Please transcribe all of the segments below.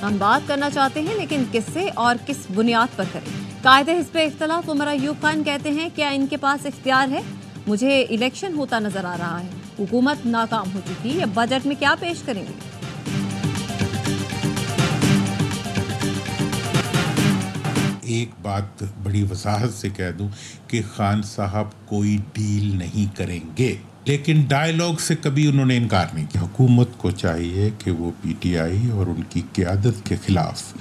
हम बात करना चाहते हैं, लेकिन किससे और किस बुनियाद पर करें? कायदे हिस्ब इख्तिलाफ उमर अयूब खान कहते हैं, क्या इनके पास इख्तियार है? मुझे इलेक्शन होता नजर आ रहा है, हुकूमत नाकाम हो चुकी है, बजट में क्या पेश करेंगे? एक बात बड़ी वजाहत से कह दूं कि खान साहब कोई डील नहीं करेंगे, लेकिन डायलॉग से कभी उन्होंने इनकार नहीं किया। हुकूमत को चाहिए कि वो पीटीआई और उनकी क़यादत के खिलाफ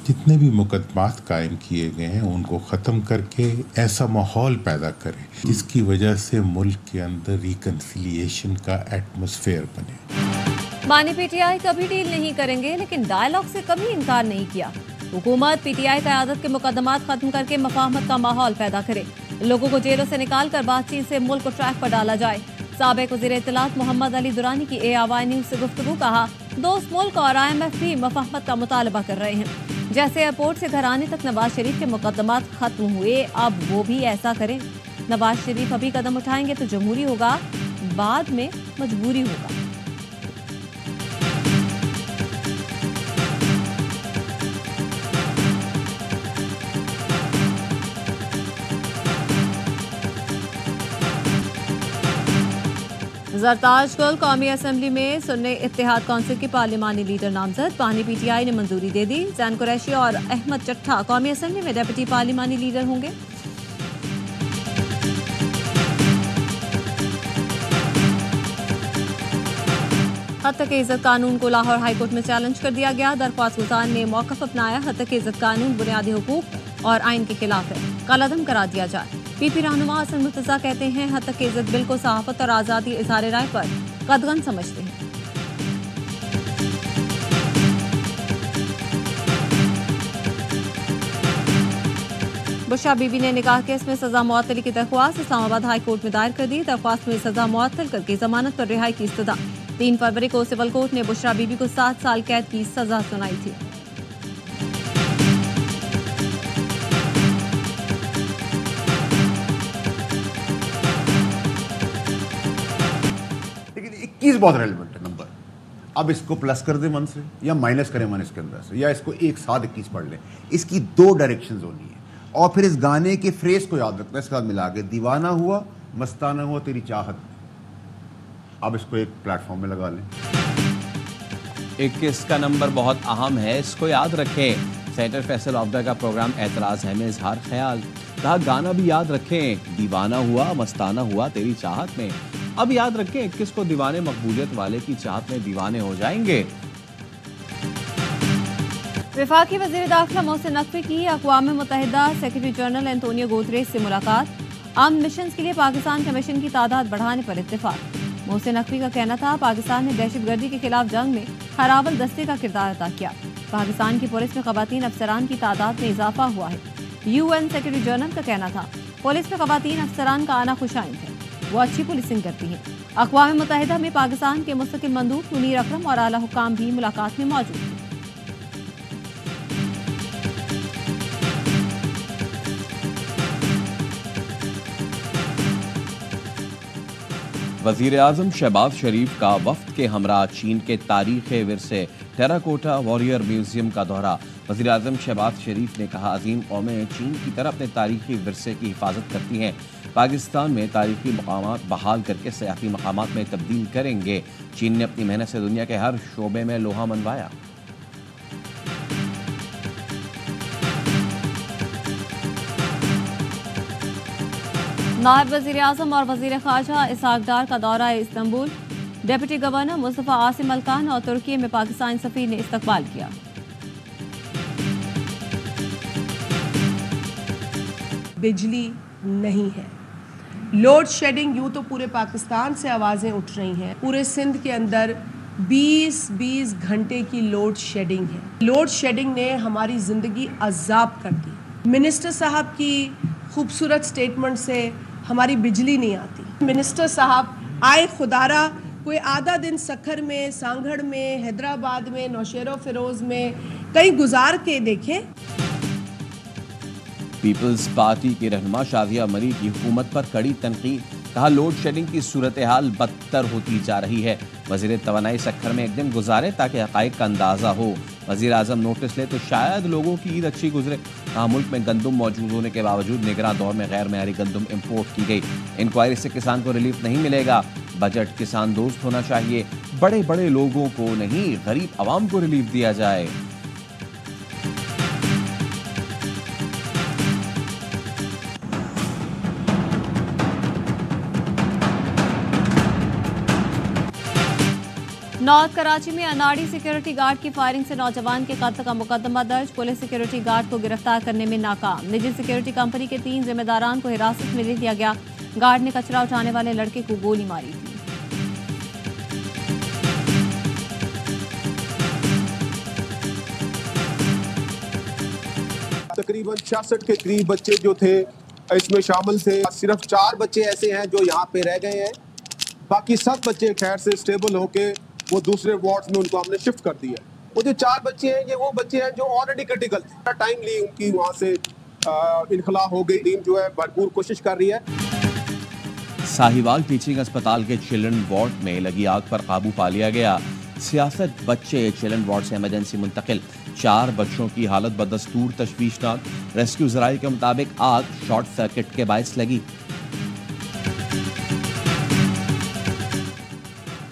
जितने भी मुकदमात कायम किए गए हैं उनको ख़त्म करके ऐसा माहौल पैदा करें जिसकी वजह से मुल्क के अंदर रिकन्सिलिएशन का एटमॉस्फेयर बने। मानी पीटीआई कभी डील नहीं करेंगे, लेकिन डायलॉग से कभी इनकार नहीं किया। हुकूमत पीटीआई क़यादत के मुकदमात खत्म करके मफाहमत का माहौल पैदा करे, लोगों को जेलों से निकाल कर बातचीत से मुल्क को ट्रैक पर डाला जाए। साबिक वज़ीर इत्तलात मोहम्मद अली दुरानी की ARY न्यूज़ से गुफ्तगू, कहा दोस्त मुल्क और IMF भी मफाहमत का मुतालबा कर रहे हैं। जैसे एयरपोर्ट से घर आने तक नवाज शरीफ के मुकदमात खत्म हुए, अब वो भी ऐसा करें। नवाज शरीफ अभी कदम उठाएंगे तो जमहूरी होगा, बाद में मजबूरी होगा। जरताज गुल कौमी असम्बली में सुन्नी इत्तेहाद कौंसिल की पार्लिमानी लीडर नामजद, पानी पीटीआई ने मंजूरी दे दी। जैन कुरैशी और अहमद चट्ठा कौमी असम्बली में डिप्टी पार्लिमानी लीडर होंगे। हद तक इज्जत कानून को लाहौर हाईकोर्ट में चैलेंज कर दिया गया। दरख्वास्त गुजार ने मौक़िफ़ अपनाया, हद तक इज्जत कानून बुनियादी हुकूक और आइन के खिलाफ है, कलअदम करा दिया जाए। पीपी रहनुमा हसन मुर्तज़ा कहते हैं, हद तक इज्जत बिल को सहाफ़त और आज़ादी इज़हार राय पर कदगन समझते हैं। बुशरा बीबी ने निकाह केस में सजा मुअत्तली की दरख्वास्त इस्लामाबाद हाई कोर्ट में दायर कर दी। दरख्वास्त में सजा मुअत्तल करके जमानत पर रिहाई की इस्तदा। 3 फरवरी को सिविल कोर्ट ने बुशरा बीबी को 7 साल कैद की सजा सुनाई थी। लेकिन 21 बहुत रेलेवेंट है नंबर। अब इसको प्लस कर दे 1 से या माइनस करें 1 इसके अंदर से, या इसको एक साथ 21 पढ़ लें। इसकी 2 डायरेक्शंस होनी है। और फिर इस गाने के फ्रेज को याद रखना, इसके साथ मिला के, दीवाना हुआ मस्ताना हुआ तेरी चाहत। अब इसको एक प्लेटफॉर्म में लगा लें। 21 का नंबर बहुत अहम है, इसको याद रखें। सेनेटर फैसल ऑब्दा का प्रोग्राम एतराज़ है में इजहार ख्याल, कहा गाना भी याद रखें, दीवाना हुआ मस्ताना हुआ तेरी चाहत में। अब याद रखें 21 को दीवाने मकबूलियत वाले की चाहत में दीवाने हो जाएंगे। वफाकी वज़ीर दाखिला मोहसिन नकवी की अक़वाम मुत्तहिदा सेक्रेटरी जनरल एंटोनियो गुतरेस से मुलाकात। आर्म्ड मिशन के लिए पाकिस्तान के मिशन की तादाद बढ़ाने पर इत्तेफाक। मोहसिन नकवी का कहना था, पाकिस्तान ने दहशतगर्दी के खिलाफ जंग में हरावल दस्ते का किरदार अदा किया। पाकिस्तान की पुलिस में ख़वातीन अफसरान की तादाद में इजाफा हुआ है। UN सेक्रेटरी जनरल का कहना था, पुलिस में ख़वातीन अफसरान का आना खुशाइंद है, वो अच्छी पुलिसिंग करती हैं। अक़वाम मुत्तहिदा में पाकिस्तान के मुस्तकिल मंदूब मुनीर अकरम और आला हुक्काम भी मुलाकात में मौजूद थे। वज़ीर आज़म शहबाज शरीफ का वफ्द के हमरा चीन के तारीख़ विरसे टेराकोटा वॉरियर म्यूजियम का दौरा। वज़ीर आज़म शहबाज शरीफ ने कहा, अजीम कौमें चीन की तरह अपने तारीख़ी विरसे की हिफाजत करती हैं। पाकिस्तान में तारीख़ी मकामात बहाल करके सयासी मकामात में तब्दील करेंगे। चीन ने अपनी मेहनत से दुनिया के हर शोबे में लोहा मनवाया। नायब वज़ीर आज़म और वज़ीर ख़ारजा इसहाक़ डार का दौरा Istanbul. Deputy governor Mustafa Asim Alkan और तुर्की में पाकिस्तानी सफ़ीर ने इस्तकबाल किया। बिजली नहीं है, लोड शेडिंग, यूँ तो पूरे पाकिस्तान से आवाज़ें उठ रही हैं। पूरे सिंध के अंदर 20-20 घंटे की लोड शेडिंग है। लोड शेडिंग ने हमारी ज़िंदगी अज़ाब कर दी। मिनिस्टर साहब की खूबसूरत स्टेटमेंट से हमारी बिजली नहीं आती। मिनिस्टर साहब आए खुदारा, कोई आधा दिन सखर में, सांगड़ में, हैदराबाद में, नौशेरो फिरोज में कहीं गुजार के देखें। पीपल्स पार्टी की रहनुमा शाजिया मरी की हुकूमत पर कड़ी तनकीद। कहा लोड शेडिंग की सूरत हाल बदतर होती जा रही है। वजीर तवानाई सखर में एक दिन गुजारे ताकि हकाइक का अंदाजा हो। वजीर आजम नोटिस ले तो शायद लोगों की ईद अच्छी गुजरे। कहा मुल्क में गंदम मौजूद होने के बावजूद निगरान दौर में गैर मेयारी गंदम इम्पोर्ट की गई। इंक्वायरी से किसान को रिलीफ नहीं मिलेगा। बजट किसान दोस्त होना चाहिए, बड़े बड़े लोगों को नहीं गरीब आवाम को रिलीफ दिया जाए। नॉर्थ कराची में अनाड़ी सिक्योरिटी गार्ड की फायरिंग से नौजवान के कत्ल का मुकदमा दर्ज। पुलिस सिक्योरिटी गार्ड को गिरफ्तार करने में नाकाम। निजी सिक्योरिटी कंपनी के 3 जिम्मेदारान को हिरासत में ले लिया गया। गार्ड ने कचरा उठाने वाले लड़के को गोली मारी थी। तकरीबन 66 के करीब बच्चे जो थे इसमें शामिल थे। सिर्फ 4 बच्चे ऐसे हैं जो यहाँ पे रह गए हैं, बाकी 7 बच्चे खैर से स्टेबल होके वो दूसरे वार्ड्स में उनको हमने शिफ्ट कर दिया। वो जो 4 बच्चे हैं ये वो बच्चे हैं जो ऑलरेडी क्रिटिकल थे। टाइम ली उनकी वहाँ से इनखला हो गई। टीम जो है भरपूर कोशिश कर रही है। साहिवाल टीचिंग अस्पताल के चिल्ड्रन वार्ड में लगी आग पर काबू पा लिया गया। 66 बच्चे चिल्ड्रन वार्ड से इमरजेंसी मुंतकिल। 4 बच्चों की हालत बदस्तूर तशवीशनाक। रेस्क्यू जराये के मुताबिक आग शॉर्ट सर्किट के बायस लगी।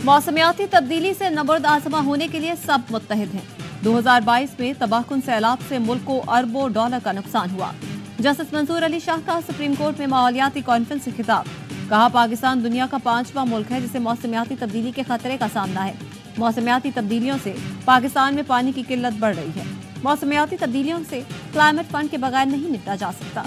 मौसमियाती तब्दीली से नबर्द आजमा होने के लिए सब मुत्तहिद हैं। 2022 में तबाहकुन सैलाब से मुल्क को अरबों डॉलर का नुकसान हुआ। जस्टिस मंसूर अली शाह का सुप्रीम कोर्ट में माहौलियाती कॉन्फ्रेंस से खिताब। कहा पाकिस्तान दुनिया का 5वां मुल्क है जिसे मौसमियाती तब्दीली के खतरे का सामना है। मौसमियाती तब्दीलियों से पाकिस्तान में पानी की किल्लत बढ़ रही है। मौसमियाती तब्दीलियों से क्लाइमेट फंड के बगैर नहीं निपटा जा सकता।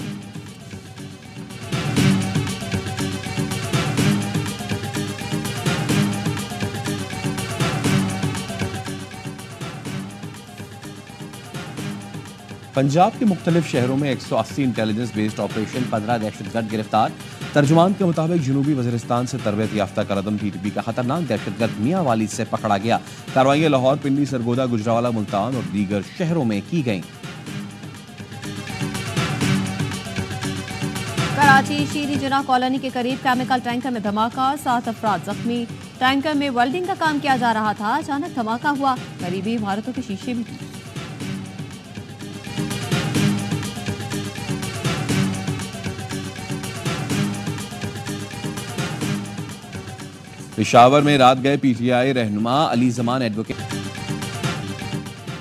पंजाब के मुख्तलिफ शहरों में 180 इंटेलिजेंस बेस्ड ऑपरेशन, 15 दहशतगर्द गिरफ्तार। तर्जुमान के मुताबिक जनूबी वज़ीरिस्तान से तरबियत याफ्ता करदम टीटीपी का खतरनाक दहशतगर्द मियाँ वाली से पकड़ा गया। कार्रवाइयाँ लाहौर, पिंडी, सरगोदा, गुजरावाला, मुल्तान और दीगर शहरों में की गईं। कराची शीरी जना कॉलोनी के करीब केमिकल टैंकर में धमाका, 7 अफराद जख्मी। टैंकर में वेल्डिंग का काम किया जा रहा था, अचानक धमाका हुआ, करीबी इमारतों के शीशे भी टूटे। पेशावर में रात गए पीटीआई रहनुमा Ali Zaman advocate.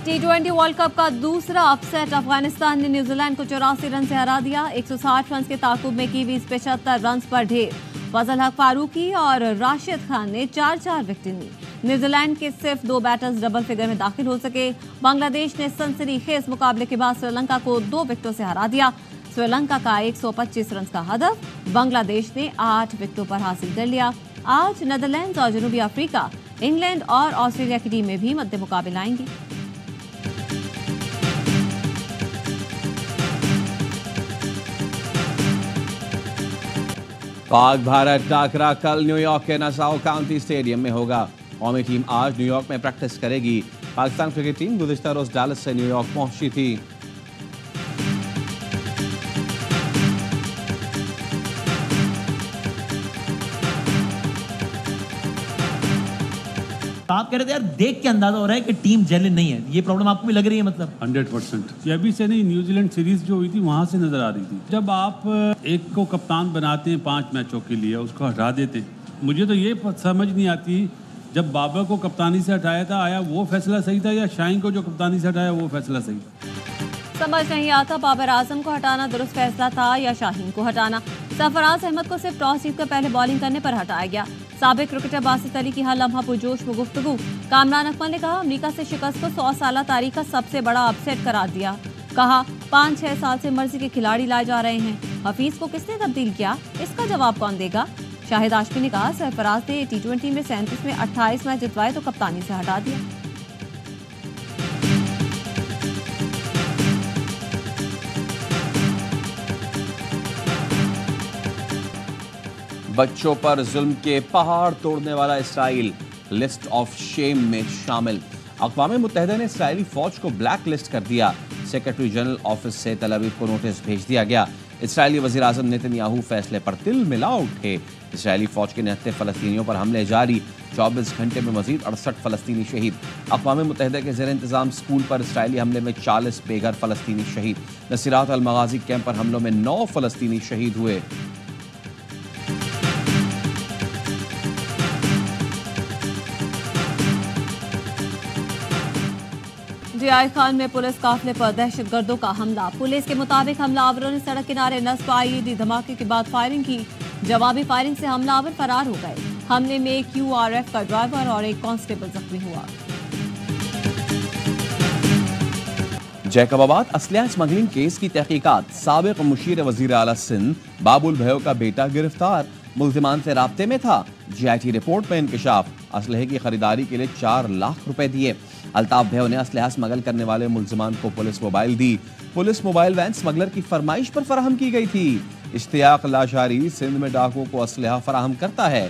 T20 world cup का दूसरा अपसेट। अफगानिस्तान ने न्यूजीलैंड को 84 रन से हरा दिया। 160 रन के ताकुब में कीवीज 75 रन पर ढेर। फजल हक फारूकी और राशिद खान ने 4-4 विकेट ली। न्यूजीलैंड के सिर्फ 2 बैटर्स डबल फिगर में दाखिल हो सके। बांग्लादेश ने सनसनीखेज मुकाबले के बाद श्रीलंका को 2 विकेटों से हरा दिया। श्रीलंका का 125 रन का हदफ बांग्लादेश ने 8 विकेटों पर हासिल कर लिया। आज नीदरलैंड्स और जनूबी अफ्रीका इंग्लैंड और ऑस्ट्रेलिया की टीमें भी मध्य मुकाबले आएंगी। पाक भारत टाकरा कल न्यूयॉर्क के नासाउ काउंटी स्टेडियम में होगा। कौमी टीम आज न्यूयॉर्क में प्रैक्टिस करेगी। पाकिस्तान क्रिकेट टीम गुज़िश्ता रोज डालस से न्यूयॉर्क पहुंची थी। आप कह रहे थे यार देख के अंदाजा हो रहा है कि टीम जेन्युइन नहीं है, ये प्रॉब्लम आपको भी लग रही है? मतलब 100%। ये अभी से नहीं, न्यूजीलैंड सीरीज जो हुई थी वहां से नजर आ रही थी। जब आप एक को कप्तान बनाते हैं 5 मैचों के लिए, उसको हटा देते हैं, मुझे तो ये समझ नहीं आती जब बाबर को कप्तानी से हटाया था, आया वो फैसला सही था या शाहीन को जो कप्तानी से हटाया वो फैसला सही था? समझ नहीं आता बाबर आजम को हटाना दुरुस्त फैसला था या शाहीन को हटाना। सरफराज अहमद को सिर्फ टॉस जीतकर पहले बॉलिंग करने पर हटाया गया। साबिक क्रिकेटर बासित अली की हर लम्हा पुरजोश में गुफ्तगू। कामरान अकमल ने कहा अमरीका से शिकस्त को 100 साल तारीख का सबसे बड़ा अपसेट करार दिया। कहा 5-6 साल से मर्जी के खिलाड़ी लाए जा रहे हैं, हफीज को किसने तब्दील किया, इसका जवाब कौन देगा? शाहिद आशमी ने कहा सरफराज ने T20 में 37 में 28 मैच जितवाए तो कप्तानी से हटा दिया। बच्चों पर जुल्म के पहाड़ तोड़ने वाला इसराइल लिस्ट ऑफ शेम में शामिल। अक़वाम मुत्तहिदा ने इसराइली फौज को ब्लैक लिस्ट कर दिया। सेक्रेटरी जनरल ऑफिस से तल अवीव को नोटिस भेज दिया गया। इसराइली वज़ीर आज़म नेतन्याहू फैसले पर तिल मिला उठे। इसराइली फौज के निहत्ते फलस्तीनियों पर हमले जारी, 24 घंटे में मजीद 68 फलस्तीनी शहीद। अक़वाम मुत्तहिदा के ज़ेर इंतज़ाम स्कूल पर इसराइली हमले में 40 बेघर फलस्तीनी शहीद। नसीरात अल मगाज़ी कैंप पर हमलों में 9 फलस्तीनी शहीद हुए। जीआई खान में पुलिस काफिले पर दहशतगर्दों का हमला। पुलिस के मुताबिक हमलावरों ने सड़क किनारे नस्ब आईईडी धमाके के बाद फायरिंग की। जवाबी फायरिंग से हमलावर फरार हो गए। हमले में QRF का ड्राइवर और एक कांस्टेबल जख्मी हुआ। जैकबाबाद असलहा स्मगलिंग केस की तहकीकात, साबिक मुशीर वजीर आला सिंध बाबुल भयो का बेटा गिरफ्तार, मुल्जिमान से राब्ते में था। GIT रिपोर्ट में इंकशाफ, असलहे की खरीदारी के लिए 4 लाख रुपए दिए। अल्ताफ भयो ने असलहा स्मगल करने वाले मुल्जिमान को पुलिस मोबाइल दी। पुलिस मोबाइल वैन स्मगलर की फरमाइश पर फराहम की गई थी। इश्तियाक लाशारी सिंध में डाकुओं को असलहा फराहम करता है।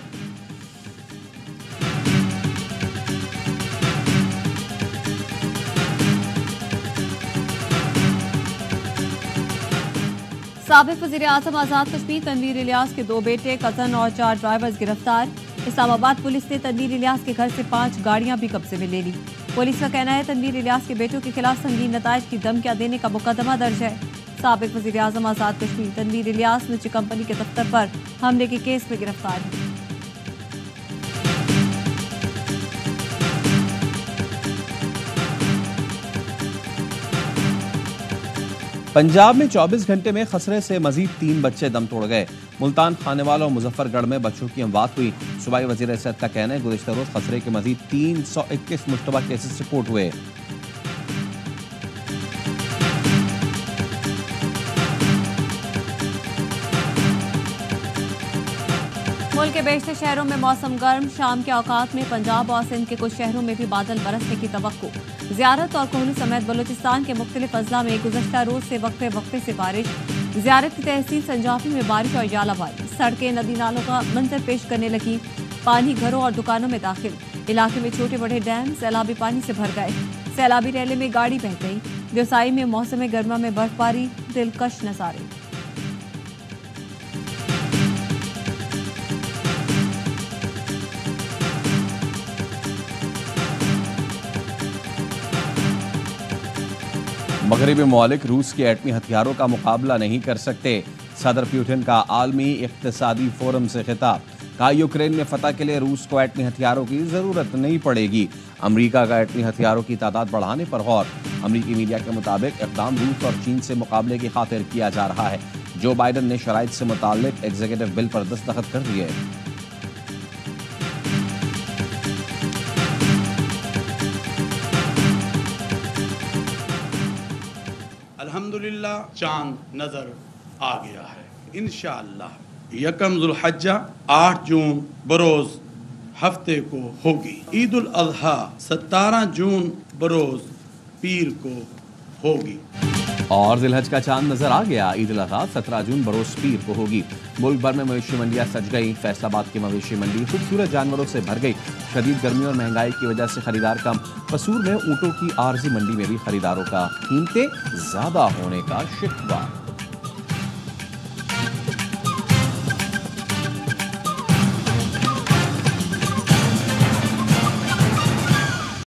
साबिक वज़ीर आज़म आज़ाद कश्मीर तनवीर इलियास के 2 बेटे, कजन और 4 ड्राइवर्स गिरफ्तार। इस्लामाबाद पुलिस ने तनवीर इलियास के घर से 5 गाड़ियां भी कब्जे में ले ली। पुलिस का कहना है तनवीर इलियास के बेटों के खिलाफ संगीन नताइज की धमकियां देने का मुकदमा दर्ज है। साबिक वज़ीर आज़म आज़ाद कश्मीर तनवीर इलियास निजी कंपनी के दफ्तर पर हमले के केस में गिरफ्तार है। पंजाब में 24 घंटे में खसरे से मजीद 3 बच्चे दम तोड़ गए। मुल्तान, खानेवाला और मुजफ्फरगढ़ में बच्चों की अमवात हुई। सूबाई वज़ीर सेहत का कहना है गुज़िश्ता रोज खसरे के मजीद 321 मुश्तबा केसेस रिपोर्ट हुए। मुल्क के बेशतर शहरों में मौसम गर्म, शाम के औकात में पंजाब और सिंध के कुछ शहरों में भी बादल बरसने की तवक्को। ज़ियारत और कोहलू समेत बलूचिस्तान के मुख्तलिफ अजला में गुज़श्ता रोज से वक्फे वक्फे से बारिश। ज़ियारत की तहसील संजाफी में बारिश और यालाबारी, सड़कें नदी नालों का मंजर पेश करने लगी। पानी घरों और दुकानों में दाखिल, इलाके में छोटे बड़े डैम सैलाबी पानी से भर गए। सैलाबी रैले में गाड़ी बह गई। व्यवसायी में मौसम गर्मा में बर्फबारी, दिलकश नज़ारे। मगरबी ममालिक रूस के एटमी हथियारों का मुकाबला नहीं कर सकते। सदर पुतिन का आलमी इक्तिसादी फोरम से खिताब, कहा यूक्रेन में फतह के लिए रूस को एटमी हथियारों की जरूरत नहीं पड़ेगी। अमेरिका का एटमी हथियारों की तादाद बढ़ाने पर गौर। अमेरिकी मीडिया के मुताबिक इक़दाम रूस और चीन से मुकाबले की खातिर किया जा रहा है। जो बाइडन ने शराइत से मुताल्लिक एग्जीक्यूटिव बिल पर दस्तखत कर दिए। अल्हम्दुलिल्लाह चांद नजर आ गया है। इंशाअल्लाह यकम ज़ुल्हज्जा 8 जून बरोज हफ्ते को होगी। ईद उल अज़हा 17 जून बरोज पीर को होगी। और ज़िलहज का चांद नजर आ गया। ईद उल अज़हा 17 जून बरोज पीर को होगी। मुल्क भर में मवेशी मंडियां सज गई। फैसलाबाद की मवेशी मंडी खूबसूरत जानवरों से भर गई। शदीद गर्मी और महंगाई की वजह से खरीदार कम। कसूर में ऊँटों की आरजी मंडी में भी खरीदारों का कीमतें ज्यादा होने का शिकवा।